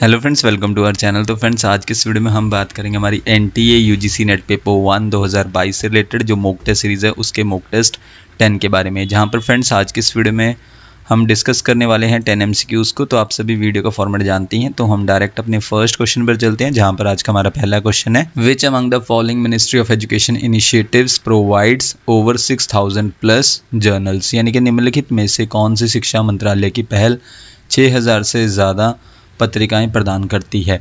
Hello friends, welcome to our channel. तो friends, आज के इस वीडियो में हम बात करेंगे हमारी एनटीए यूजीसी नेट पेपर 1 2022 से रिलेटेड जो मॉक टेस्ट सीरीज़ है उसके मॉक टेस्ट 10 के बारे में। जहां पर फ्रेंड्स आज के इस वीडियो में हम डिस्कस करने वाले हैं 10 एमसीक्यूज़ को। तो आप सभी वीडियो का फॉर्मेट जानती हैं, तो हम डायरेक्ट अपने फर्स्ट क्वेश्चन पर चलते हैं, जहां पर आज का हमारा पहला क्वेश्चन है, which among the following ministry of education initiatives provides over 6000 plus journals. यानी कि निम्नलिखित में से कौन सी शिक्षा मंत्रालय की पहल 6000 से ज़्यादा पत्रिकाएं प्रदान करती है।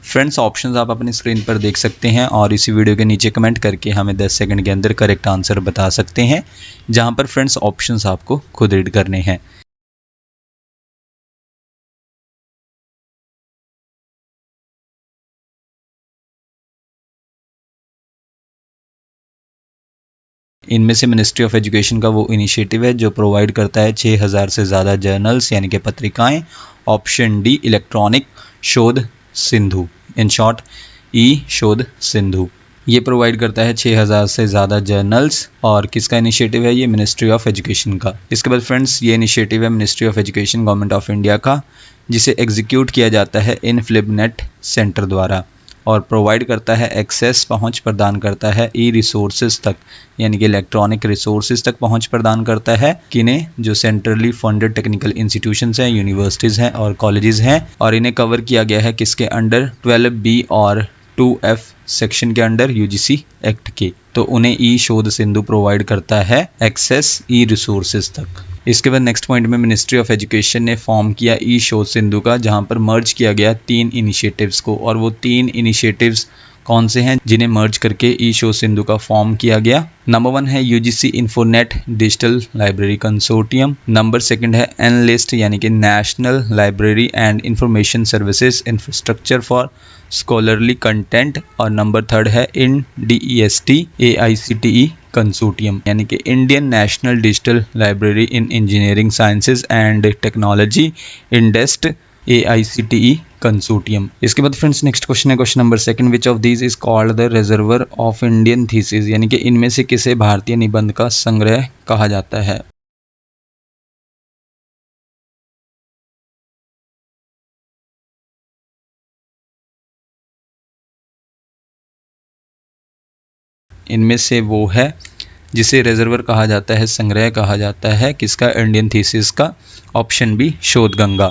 फ्रेंड्स, ऑप्शंस आप अपनी स्क्रीन पर देख सकते हैं और इसी वीडियो के नीचे कमेंट करके हमें 10 सेकंड के अंदर करेक्ट आंसर बता सकते हैं, जहां पर फ्रेंड्स ऑप्शंस आपको खुद रीड करने हैं। इनमें से मिनिस्ट्री ऑफ एजुकेशन का वो इनिशिएटिव है जो प्रोवाइड करता है 6000 से ज़्यादा जर्नल्स यानी कि पत्रिकाएं। ऑप्शन डी, इलेक्ट्रॉनिक शोध सिंधु, इन शॉर्ट ई शोध सिंधु, ये प्रोवाइड करता है 6000 से ज़्यादा जर्नल्स। और किसका इनिशिएटिव है ये? मिनिस्ट्री ऑफ एजुकेशन का। इसके बाद फ्रेंड्स, ये इनिशिएटिव है ministry of education, government of India का, जिसे एग्जीक्यूट किया जाता है इनफ्लिबनेट सेंटर द्वारा, और प्रोवाइड करता है एक्सेस, पहुंच प्रदान करता है ई रिसोर्सेज तक, यानी कि इलेक्ट्रॉनिक रिसोर्सेज तक पहुंच प्रदान करता है किन्हें? जो सेंट्रली फंडेड टेक्निकल इंस्टीट्यूशंस हैं, यूनिवर्सिटीज़ हैं और कॉलेजेस हैं। और इन्हें कवर किया गया है किसके अंडर? 12B और 2F सेक्शन के अंडर यूजीसी एक्ट के। तो उन्हें ई शोध सिंधु प्रोवाइड करता है एक्सेस ई रिसोर्सेज तक। इसके बाद नेक्स्ट पॉइंट में मिनिस्ट्री ऑफ एजुकेशन ने फॉर्म किया ई शोध सिंधु का, जहां पर मर्ज किया गया 3 इनिशिएटिव्स को। और वो 3 इनिशिएटिव्स कौन से हैं जिन्हें मर्ज करके ई शोध सिंधु का फॉर्म किया गया? नंबर 1 है UGC Infonet digital library consortium. Number 2 है एनलिस्ट यानी कि national library and information services infrastructure for scholarly content. और नंबर 3 है INDEST AICTE कंसोर्टियम, यानी कि Indian national digital library in engineering sciences and technology, INDEST AICTE consortium. इसके बाद friends next question है question number 2, which of these is called the reservoir of Indian thesis, यानी कि इनमें से किसे भारतीय निबंध का संग्रह कहा जाता है? इनमें से वो है जिसे रिजर्वर कहा जाता है, संग्रह कहा जाता है, किसका? इंडियन थीसिस का। ऑप्शन बी, शोध गंगा।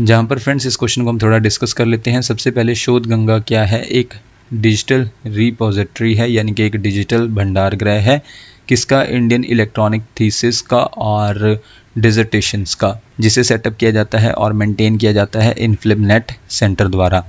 जहाँ पर फ्रेंड्स इस क्वेश्चन को हम थोड़ा डिस्कस कर लेते हैं। सबसे पहले शोध गंगा क्या है? एक डिजिटल रिपोजिटरी है, यानी कि एक डिजिटल भंडार गृह है, किसका? इंडियन इलेक्ट्रॉनिक थीसिस का और डिजर्टेशंस का, जिसे सेटअप किया जाता है और मेंटेन किया जाता है इनफ्लिबनेट सेंटर द्वारा।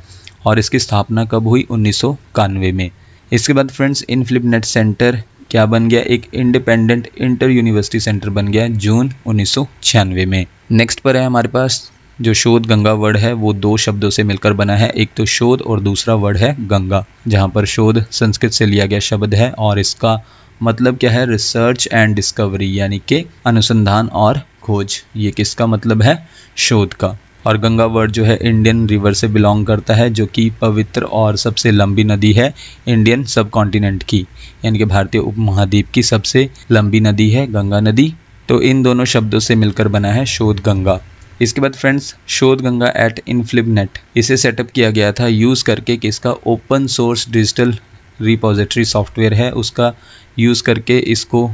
और इसकी स्थापना कब हुई? 1991 में। इसके बाद फ्रेंड्स इनफ्लिबनेट सेंटर क्या बन गया? एक इंडिपेंडेंट इंटर यूनिवर्सिटी सेंटर बन गया जून 1996 में। नेक्स्ट पर है हमारे पास जो शोध गंगा वर्ड है वो 2 शब्दों से मिलकर बना है, एक तो शोध और दूसरा वर्ड है गंगा, जहां पर शोध संस्कृत से लिया गया शब्द है और इसका मतलब क्या है? रिसर्च एंड डिस्कवरी, यानी कि अनुसंधान और खोज। ये किसका मतलब है? शोध का। और गंगा वर्ड जो है इंडियन रिवर से बिलोंग करता है, जो कि पवित्र और सबसे लंबी नदी है इंडियन सब कॉन्टिनेंट की, यानी कि भारतीय उपमहाद्वीप की सबसे लंबी नदी है गंगा नदी। तो इन दोनों शब्दों से मिलकर बना है शोध गंगा। इसके बाद फ्रेंड्स शोध गंगा एट इनफ्लिबनेट, इसे सेटअप किया गया था यूज़ करके किसका? Open source digital repository software है उसका यूज़ करके इसको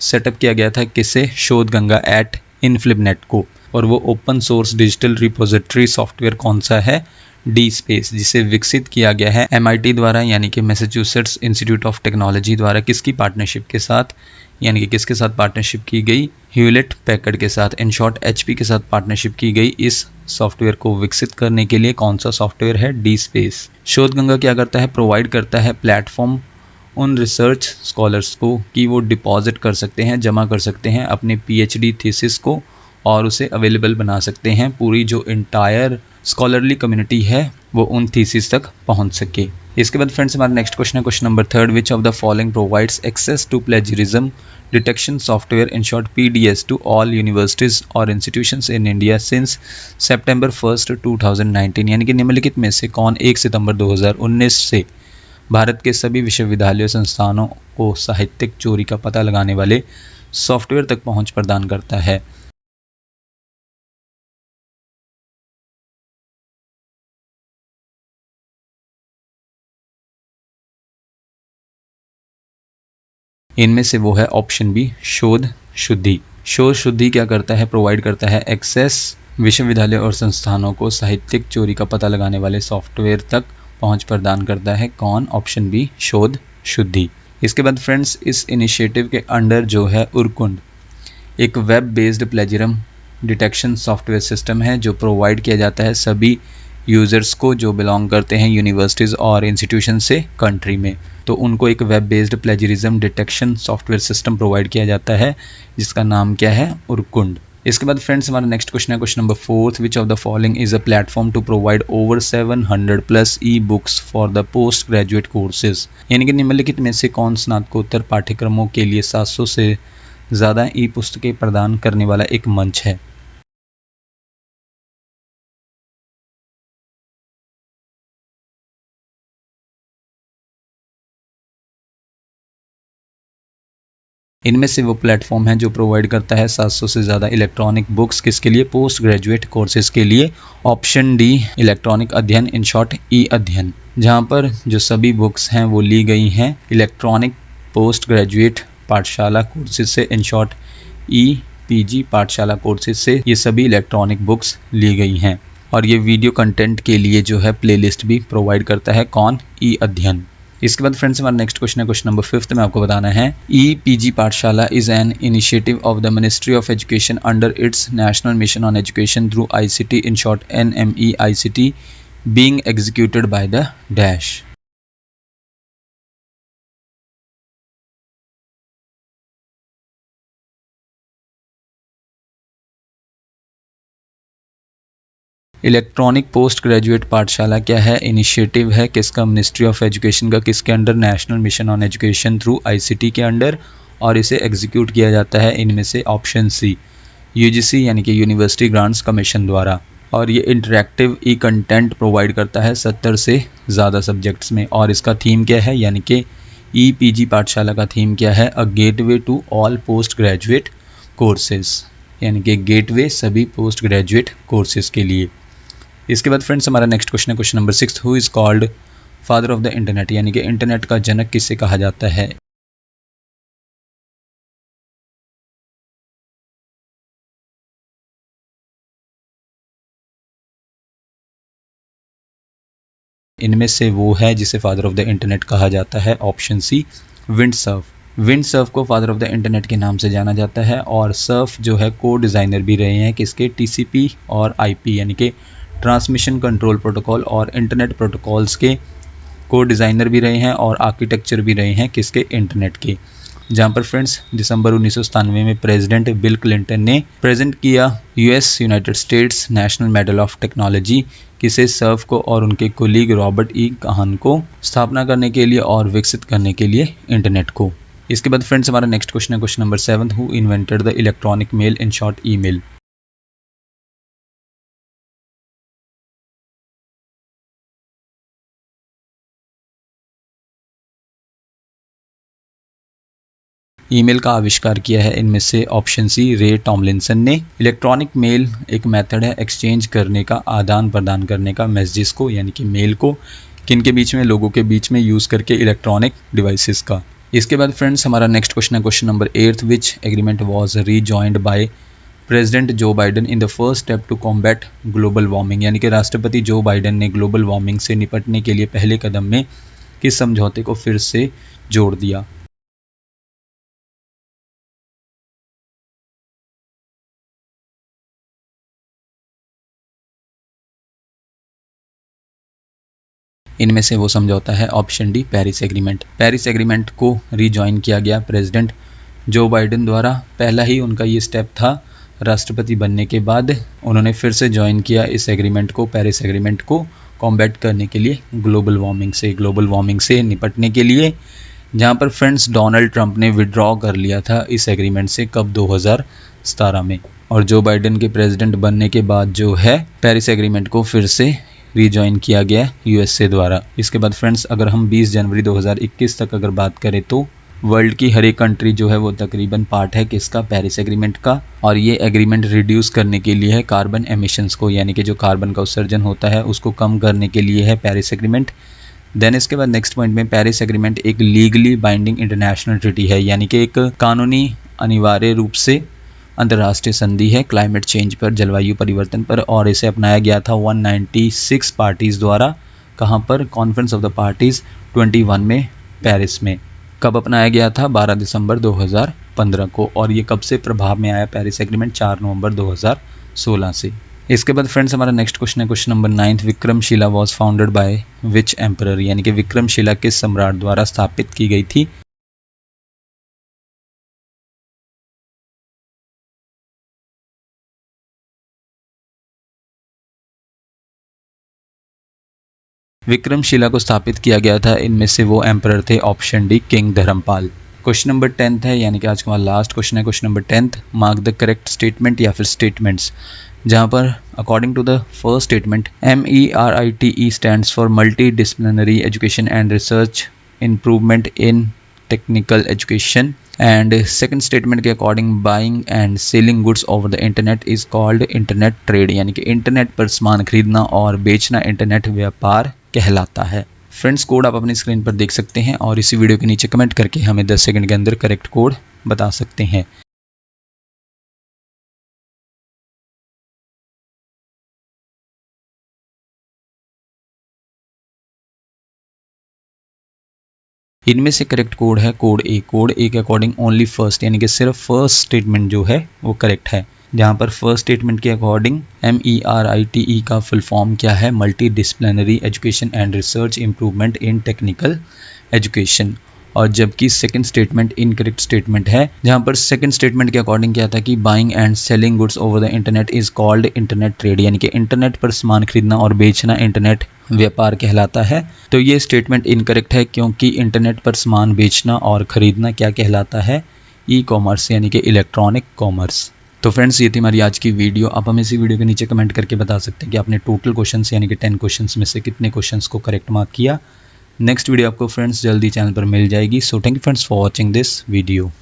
सेटअप किया गया था, किसे? शोध गंगा एट इनफ्लिबनेट को। और वो open source digital repository software कौन सा है? डी स्पेस, जिसे विकसित किया गया है MIT द्वारा, यानी कि मैसाचुसेट्स इंस्टीट्यूट ऑफ टेक्नोलॉजी द्वारा। किसकी पार्टनरशिप के साथ? यानी कि किसके साथ पार्टनरशिप की गई? ह्यूलेट पैकर्ड के साथ, इन शॉर्ट HP के साथ पार्टनरशिप की गई इस सॉफ्टवेयर को विकसित करने के लिए। कौन सा सॉफ्टवेयर है? D space. शोध गंगा क्या करता है? प्रोवाइड करता है प्लेटफॉर्म उन रिसर्च स्कॉलर्स को कि वो डिपॉजिट कर सकते हैं, जमा कर सकते हैं अपने PhD थीसिस को और उसे अवेलेबल बना सकते हैं, पूरी जो इंटायर स्कॉलरली कम्युनिटी है वो उन थीसिस तक पहुंच सके। इसके बाद फ्रेंड्स हमारा नेक्स्ट क्वेश्चन है question number 3, which of the following provides access to plagiarism detection software, in short PDS, to all universities और institutions in India since September 1, 2019, यानी कि निम्नलिखित में से कौन 1 सितंबर 2019 से भारत के सभी विश्वविद्यालयों संस्थानों को साहित्यिक चोरी का पता लगाने वाले सॉफ्टवेयर तक पहुंच प्रदान करता है? इनमें से वो है ऑप्शन बी शोध शुद्धि। शोध शुद्धि क्या करता है? प्रोवाइड करता है एक्सेस विश्वविद्यालय और संस्थानों को साहित्यिक चोरी का पता लगाने वाले सॉफ्टवेयर तक पहुंच प्रदान करता है। कौन? ऑप्शन बी शोध शुद्धि। इसके बाद फ्रेंड्स इस इनिशिएटिव के अंडर जो है उरकुंड एक web based plagiarism detection software system है जो प्रोवाइड किया जाता है सभी यूज़र्स को जो बिलोंग करते हैं यूनिवर्सिटीज़ और इंस्टीट्यूशन से कंट्री में। तो उनको एक web based plagiarism detection software system provide किया जाता है जिसका नाम क्या है? उरकुंड। इसके बाद फ्रेंड्स हमारा नेक्स्ट क्वेश्चन है question number 4, which of the following is a platform to provide over 700 plus e books for the post graduate courses. यानी कि निम्नलिखित में से कौन स्नातकोत्तर पाठ्यक्रमों के लिए 700 से ज़्यादा ई पुस्तकें प्रदान करने वाला एक मंच है? इनमें से वो प्लेटफॉर्म है जो प्रोवाइड करता है 700 से ज़्यादा इलेक्ट्रॉनिक बुक्स किसके लिए? पोस्ट ग्रेजुएट कोर्सेज के लिए। ऑप्शन डी इलेक्ट्रॉनिक अध्ययन, इन शॉर्ट ई अध्ययन, जहाँ पर जो सभी बुक्स हैं वो ली गई हैं इलेक्ट्रॉनिक पोस्ट ग्रेजुएट पाठशाला कोर्सेज से, इन शॉर्ट ई पीजी पाठशाला कोर्सेज से ये सभी इलेक्ट्रॉनिक बुक्स ली गई हैं। और ये वीडियो कंटेंट के लिए जो है प्लेलिस्ट भी प्रोवाइड करता है। कौन? ई अध्ययन। इसके बाद फ्रेंड्स हमारा नेक्स्ट क्वेश्चन है क्वेश्चन नंबर 5 में आपको बताना है ई पीजी पाठशाला is an initiative of the ministry of education under its national mission on education through ICT, in short NME ICT, being executed by the dash. Electronic post graduate पाठशाला क्या है? Initiative है किसका? मिनिस्ट्री ऑफ एजुकेशन का। किसके under? National mission on education through ICT के under. और इसे एग्जीक्यूट किया जाता है इनमें से ऑप्शन सी UGC यानी कि यूनिवर्सिटी ग्रांट्स कमीशन द्वारा। और ये इंटरेक्टिव ई कंटेंट प्रोवाइड करता है 70 से ज़्यादा सब्जेक्ट्स में। और इसका थीम क्या है? यानी कि ई पीजी पाठशाला का थीम क्या है? A gateway to all post graduate courses, यानी कि गेटवे सभी पोस्ट ग्रेजुएट कोर्सेज के लिए। इसके बाद फ्रेंड्स हमारा नेक्स्ट क्वेश्चन है question number 6, who is called father of the internet, यानी कि इंटरनेट का जनक किसे कहा जाता है? इनमें से वो है जिसे फादर ऑफ द इंटरनेट कहा जाता है। Option C Vint Cerf. विंडसर्फ को फादर ऑफ द इंटरनेट के नाम से जाना जाता है। और सर्फ जो है को डिज़ाइनर भी रहे हैं किसके? TCP और IP यानी कि ट्रांसमिशन कंट्रोल प्रोटोकॉल और इंटरनेट प्रोटोकॉल्स के को डिज़ाइनर भी रहे हैं और आर्किटेक्चर भी रहे हैं किसके? इंटरनेट के। जहाँ पर फ्रेंड्स दिसंबर 1997 में प्रेसिडेंट बिल क्लिंटन ने प्रेजेंट किया United states national medal of technology किसे? सर्फ को और उनके कोलीग रॉबर्ट ई काहन को, स्थापना करने के लिए और विकसित करने के लिए इंटरनेट को। इसके बाद फ्रेंड्स हमारा नेक्स्ट क्वेश्चन है question number 7, who invented the electronic mail, in short email. Email का आविष्कार किया है इनमें से ऑप्शन सी रे टॉमलिंसन ने। इलेक्ट्रॉनिक मेल एक मेथड है एक्सचेंज करने का, आदान प्रदान करने का मैसेजेस को, यानी कि मेल को किन के बीच में? लोगों के बीच में यूज़ करके इलेक्ट्रॉनिक डिवाइसेस का। इसके बाद फ्रेंड्स हमारा नेक्स्ट क्वेश्चन है question number 8, which agreement was rejoined by President Joe Biden in the first step to combat global warming, यानी कि राष्ट्रपति जो बाइडन ने ग्लोबल वार्मिंग से निपटने के लिए पहले कदम में किस समझौते को फिर से जोड़ दिया? इनमें से वो समझौता है option D Paris agreement. Paris agreement को रीजॉइन किया गया प्रेसिडेंट जो बाइडन द्वारा। पहला ही उनका ये स्टेप था राष्ट्रपति बनने के बाद उन्होंने फिर से ज्वाइन किया इस एग्रीमेंट को, पेरिस एग्रीमेंट को कॉम्बैट करने के लिए, ग्लोबल वार्मिंग से निपटने के लिए। जहाँ पर फ्रेंड्स डोनाल्ड ट्रंप ने विड्रॉ कर लिया था इस एग्रीमेंट से कब? 2017 में। और जो बाइडन के प्रेसिडेंट बनने के बाद जो है पेरिस एग्रीमेंट को फिर से रीजॉइन किया गया USA द्वारा। इसके बाद फ्रेंड्स अगर हम 20 जनवरी 2021 तक अगर बात करें तो वर्ल्ड की हर एक कंट्री जो है वो तकरीबन पार्ट है किसका? पेरिस एग्रीमेंट का। और ये एग्रीमेंट रिड्यूस करने के लिए है कार्बन एमिशंस को, यानी कि जो कार्बन का उत्सर्जन होता है उसको कम करने के लिए है पेरिस एग्रीमेंट। देन इसके बाद नेक्स्ट पॉइंट में पेरिस एग्रीमेंट एक लीगली बाइंडिंग इंटरनेशनल ट्रीटी है, यानी कि एक कानूनी अनिवार्य रूप से अंतर्राष्ट्रीय संधि है क्लाइमेट चेंज पर, जलवायु परिवर्तन पर, और इसे अपनाया गया था 196 पार्टीज़ द्वारा। कहाँ पर? कॉन्फ्रेंस ऑफ द पार्टीज़ 21 में, पेरिस में। कब अपनाया गया था? 12 दिसंबर 2015 को। और ये कब से प्रभाव में आया पेरिस एग्रीमेंट? 4 नवंबर 2016 से। इसके बाद फ्रेंड्स हमारा नेक्स्ट क्वेश्चन है question number 9। Vikramshila was founded by which emperor, यानी कि विक्रमशिला किस सम्राट द्वारा स्थापित की गई थी? विक्रमशिला को स्थापित किया गया था, इनमें से वो एम्परर थे option D king Dharmapal. Question number 10 है, यानी कि आज का हमारा लास्ट क्वेश्चन है question number 10। Mark the correct statement या फिर स्टेटमेंट्स, जहाँ पर according to the first statement MERITE stands for multi disciplinary education and research improvement in technical education, and second statement के according buying and selling goods over the internet is called internet trade, यानी कि internet पर सामान खरीदना और बेचना internet व्यापार कहलाता है। फ्रेंड्स कोड आप अपनी स्क्रीन पर देख सकते हैं और इसी वीडियो के नीचे कमेंट करके हमें 10 सेकंड के अंदर करेक्ट कोड बता सकते हैं। इनमें से करेक्ट कोड है कोड ए। कोड ए के अकॉर्डिंग ओनली फर्स्ट, यानी कि सिर्फ फर्स्ट स्टेटमेंट जो है वो करेक्ट है, जहाँ पर फर्स्ट स्टेटमेंट के अकॉर्डिंग MERITE का फुल फॉर्म क्या है? Multi disciplinary education and research improvement in technical education. और जबकि सेकंड स्टेटमेंट इनकरेक्ट स्टेटमेंट है, जहाँ पर सेकंड स्टेटमेंट के अकॉर्डिंग क्या था कि buying and selling goods over the internet is called internet trade, यानी कि इंटरनेट पर सामान खरीदना और बेचना इंटरनेट व्यापार कहलाता है। तो ये स्टेटमेंट इनकरेक्ट है, क्योंकि इंटरनेट पर सामान बेचना और खरीदना क्या कहलाता है? ई-कॉमर्स, यानी कि इलेक्ट्रॉनिक कॉमर्स। तो फ्रेंड्स ये थी हमारी आज की वीडियो। आप हमें इसी वीडियो के नीचे कमेंट करके बता सकते हैं कि आपने टोटल क्वेश्चंस यानी कि 10 क्वेश्चंस में से कितने क्वेश्चंस को करेक्ट मार्क किया। नेक्स्ट वीडियो आपको फ्रेंड्स जल्दी चैनल पर मिल जाएगी। So thank you friends for watching this video.